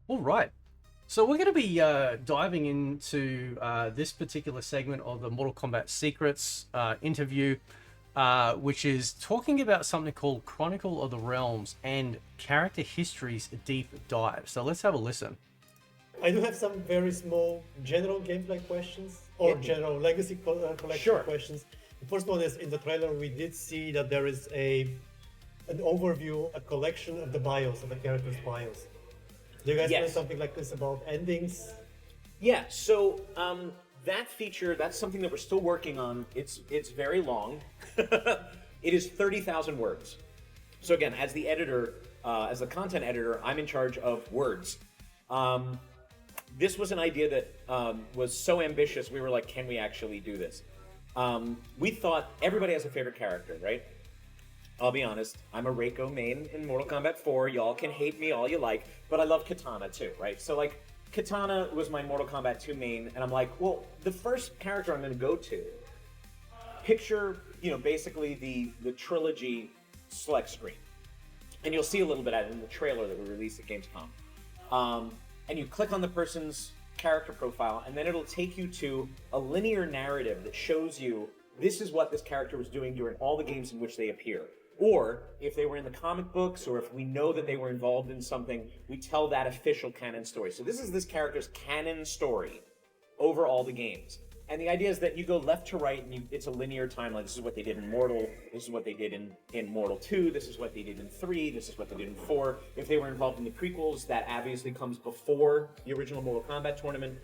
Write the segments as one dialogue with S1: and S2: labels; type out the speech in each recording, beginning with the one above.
S1: All right. So we're going to be diving into this particular segment of the Mortal Kombat Secrets interview, which is talking about something called Chronicle of the Realms and character histories deep dive. So let's have a listen.
S2: I do have some very small general gameplay questions or general legacy collection
S3: Sure.
S2: questions. The first one is in the trailer we did see that there is an overview, a collection of the bios, of the characters' bios. Do you guys know
S3: Yes.
S2: something like this about endings?
S3: Yeah, so that feature, that's something that we're still working on. It's very long. It is 30,000 words. So again, as the editor, as the content editor, I'm in charge of words. This was an idea that was so ambitious, we were like, can we actually do this? We thought everybody has a favorite character, right? I'll be honest, I'm a Reiko main in Mortal Kombat 4. Y'all can hate me all you like, but I love Katana too, right? So like, Katana was my Mortal Kombat 2 main, and I'm like, well, the first character I'm gonna go to, picture, basically the trilogy select screen. And you'll see a little bit of it in the trailer that we released at Gamescom. And you click on the person's character profile, and then it'll take you to a linear narrative that shows you this is what this character was doing during all the games in which they appear. Or if they were in the comic books, or if we know that they were involved in something, we tell that official canon story. So this is this character's canon story over all the games. And the idea is that you go left to right, and it's a linear timeline. This is what they did in Mortal. This is what they did in Mortal 2. This is what they did in 3. This is what they did in 4. If they were involved in the prequels, that obviously comes before the original Mortal Kombat tournament.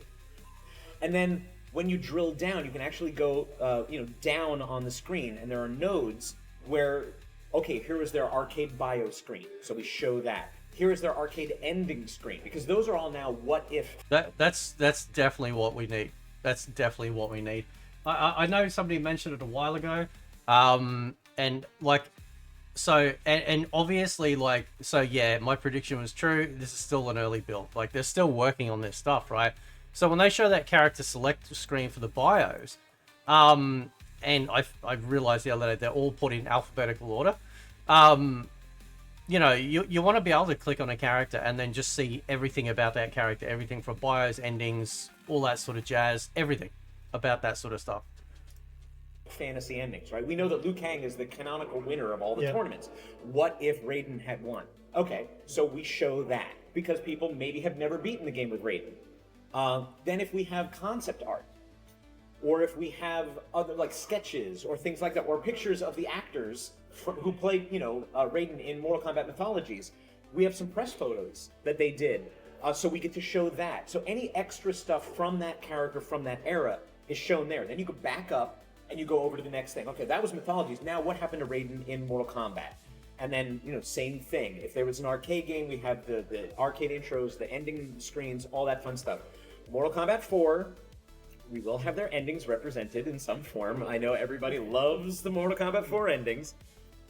S3: And then when you drill down, you can actually go, down on the screen, and there are nodes where, okay, here was their arcade bio screen, so we show that. Here is their arcade ending screen, because those are all now what if.
S1: That's definitely what we need. That's definitely what we need. I know somebody mentioned it a while ago, and like, so and obviously like, so yeah, my prediction was true. This is still an early build. Like they're still working on this stuff, right? So when they show that character select screen for the bios, and I've realized the other day they're all put in alphabetical order. You want to be able to click on a character and then just see everything about that character, everything from bios, endings, all that sort of jazz, everything about that sort of stuff.
S3: Fantasy endings, right? We know that Liu Kang is the canonical winner of all the tournaments. What if Raiden had won? Okay, so we show that because people maybe have never beaten the game with Raiden. Then if we have concept art, or if we have other like sketches or things like that, or pictures of the actors who played, Raiden in Mortal Kombat Mythologies, we have some press photos that they did, so we get to show that. So any extra stuff from that character from that era is shown there. Then you go back up and you go over to the next thing. Okay, that was Mythologies. Now what happened to Raiden in Mortal Kombat? And then, same thing. If there was an arcade game, we have the arcade intros, the ending screens, all that fun stuff. Mortal Kombat 4, we will have their endings represented in some form. I know everybody loves the Mortal Kombat 4 endings.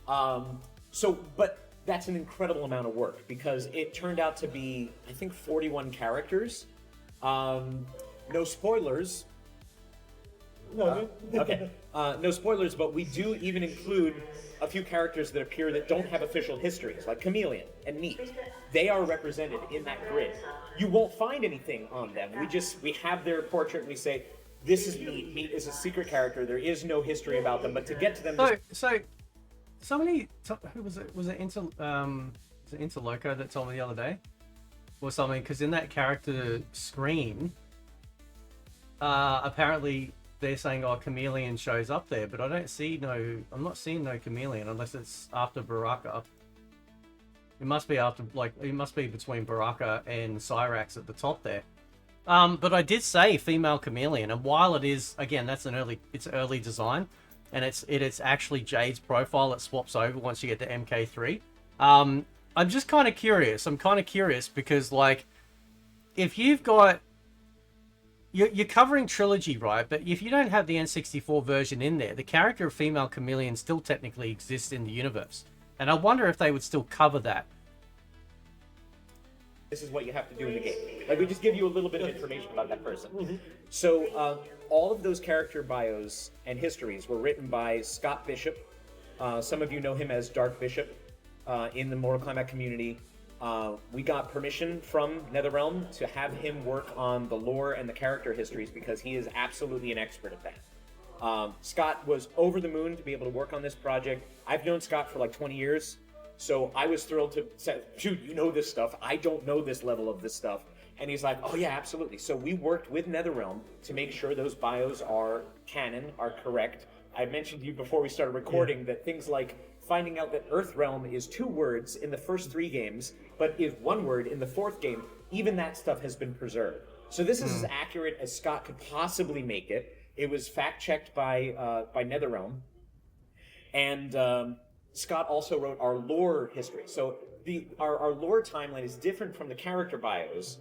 S3: But that's an incredible amount of work because it turned out to be, I think, 41 characters. No spoilers.
S2: No.
S3: Okay. No spoilers, but we do even include a few characters that appear that don't have official histories, like Chameleon and Meat. They are represented in that grid. You won't find anything on them. We have their portrait and we say, this is Meat. Meat is a secret character. There is no history about them, but to get to them...
S1: So somebody, who was it? Was it Interloco that told me the other day? Or something, because in that character screen, apparently they're saying, oh, Chameleon shows up there, but I'm not seeing no Chameleon unless it's after Baraka. It must be between Baraka and Cyrax at the top there. But I did say female Chameleon, and while it is, again, it's early design, and it's actually Jade's profile that swaps over once you get to MK3. I'm just kind of curious. I'm kind of curious because, like, if you've got... You're covering trilogy, right? But if you don't have the N64 version in there, the character of female Chameleon still technically exists in the universe. And I wonder if they would still cover that.
S3: This is what you have to do in the game. Like, we just give you a little bit of information about that person. So all of those character bios and histories were written by Scott Bishop. Some of you know him as Dark Bishop in the Mortal Kombat community. We got permission from NetherRealm to have him work on the lore and the character histories because he is absolutely an expert at that. Scott was over the moon to be able to work on this project. I've known Scott for like 20 years, so I was thrilled to say, dude, you know this stuff. I don't know this level of this stuff. And he's like, oh yeah, absolutely. So we worked with NetherRealm to make sure those bios are canon, are correct. I mentioned to you before we started recording that things like finding out that Earthrealm is 2 words in the first 3 games, but is 1 word in the 4th game, even that stuff has been preserved. So this is as accurate as Scott could possibly make it. It was fact-checked by NetherRealm. And Scott also wrote our lore history. So our lore timeline is different from the character bios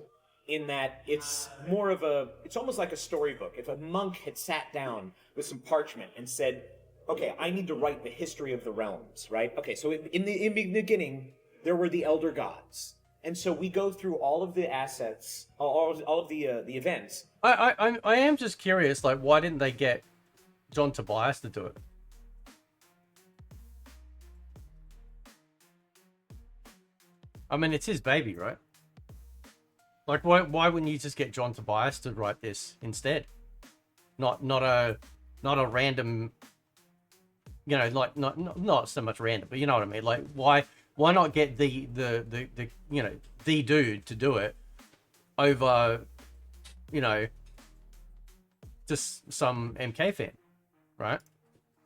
S3: in that it's more of it's almost like a storybook. If a monk had sat down with some parchment and said, okay, I need to write the history of the realms, right? Okay, so in the beginning, there were the elder gods. And so we go through all of the assets, all of the events.
S1: I am just curious, like, why didn't they get John Tobias to do it? I mean, it's his baby, right? Like, why wouldn't you just get John Tobias to write this instead? Not a random, you know, like not so much random, but you know what I mean. Like, why not get the you know, the dude to do it over, you know, just some MK fan, right?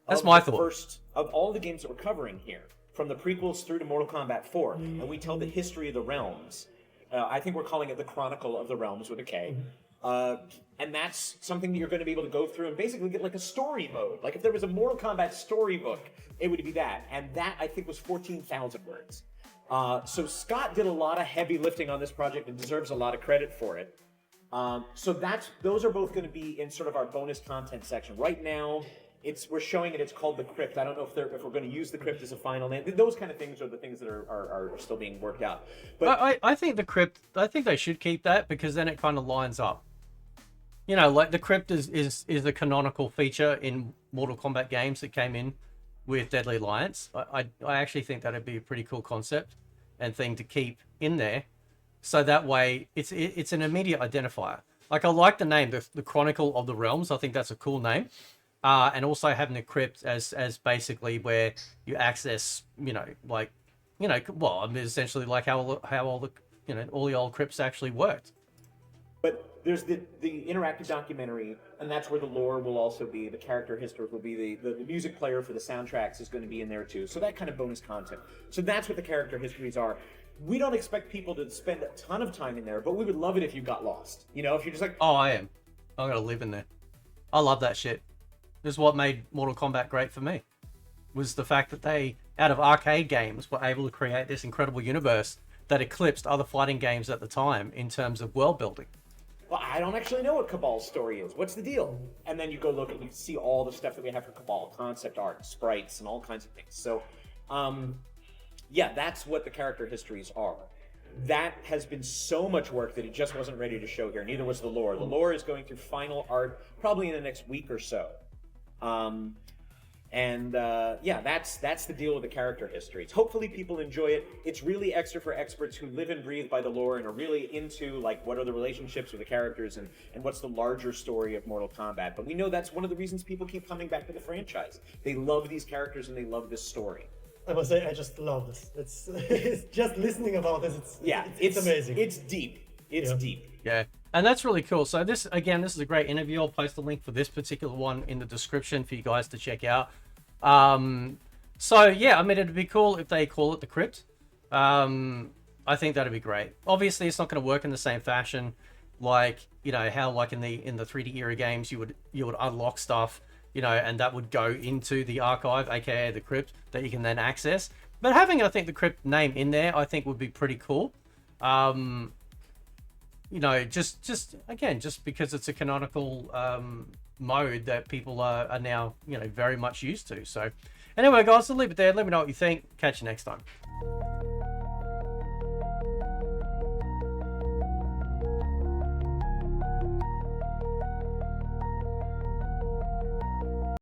S1: That's my thought.
S3: First of all the games that we're covering here, from the prequels through to Mortal Kombat 4, and we tell the history of the realms. I think we're calling it the Chronicle of the Realms with a K. And that's something that you're going to be able to go through and basically get like a story mode. Like if there was a Mortal Kombat storybook, it would be that. And that, I think, was 14,000 words. So Scott did a lot of heavy lifting on this project and deserves a lot of credit for it. So those are both going to be in sort of our bonus content section. Right now, we're showing it. It's called the Crypt. I don't know if we're going to use the Crypt as a final name. Those kind of things are the things that are still being worked out. But
S1: I think the Crypt. I think they should keep that because then it kind of lines up. You know, like the Crypt is a canonical feature in Mortal Kombat games that came in with Deadly Alliance. I actually think that'd be a pretty cool concept and thing to keep in there, so that way it's an immediate identifier. Like I like the name, the Chronicle of the Realms. I think that's a cool name. And also having the Crypt as basically where you access, you know, like, you know, well, I mean, essentially like how all the, you know, all the old crypts actually worked.
S3: But there's the interactive documentary, and that's where the lore will also be. The character history will be the music player for the soundtracks is going to be in there too. So that kind of bonus content. So that's what the character histories are. We don't expect people to spend a ton of time in there, but we would love it if you got lost. You know, if you're just like,
S1: oh, I am. I'm gonna live in there. I love that shit. This is what made Mortal Kombat great for me, was the fact that they, out of arcade games, were able to create this incredible universe that eclipsed other fighting games at the time in terms of world building.
S3: Well, I don't actually know what Cabal's story is. What's the deal? And then you go look and you see all the stuff that we have for Cabal, concept art, sprites, and all kinds of things. So, yeah, that's what the character histories are. That has been so much work that it just wasn't ready to show here. Neither was the lore. The lore is going through final art probably in the next week or so. Yeah, that's the deal with the character histories. Hopefully people enjoy it. It's really extra for experts who live and breathe by the lore and are really into, like, what are the relationships with the characters and what's the larger story of Mortal Kombat. But we know that's one of the reasons people keep coming back to the franchise. They love these characters and they love this story.
S2: I must say, I just love this. It's just listening about this. It's amazing.
S3: It's deep. It's deep.
S1: Yeah, and that's really cool. So this is a great interview. I'll post a link for this particular one in the description for you guys to check out. So yeah, I mean, it'd be cool if they call it the Crypt. I think that'd be great. Obviously, it's not going to work in the same fashion, like, you know, how like in the 3D era games you would unlock stuff, you know, and that would go into the archive, aka the Crypt, that you can then access. But having, I think, the Crypt name in there, I think would be pretty cool. You know, just again, just because it's a canonical mode that people are now, you know, very much used to. So anyway, guys, I'll leave it there. Let me know what you think. Catch you next time.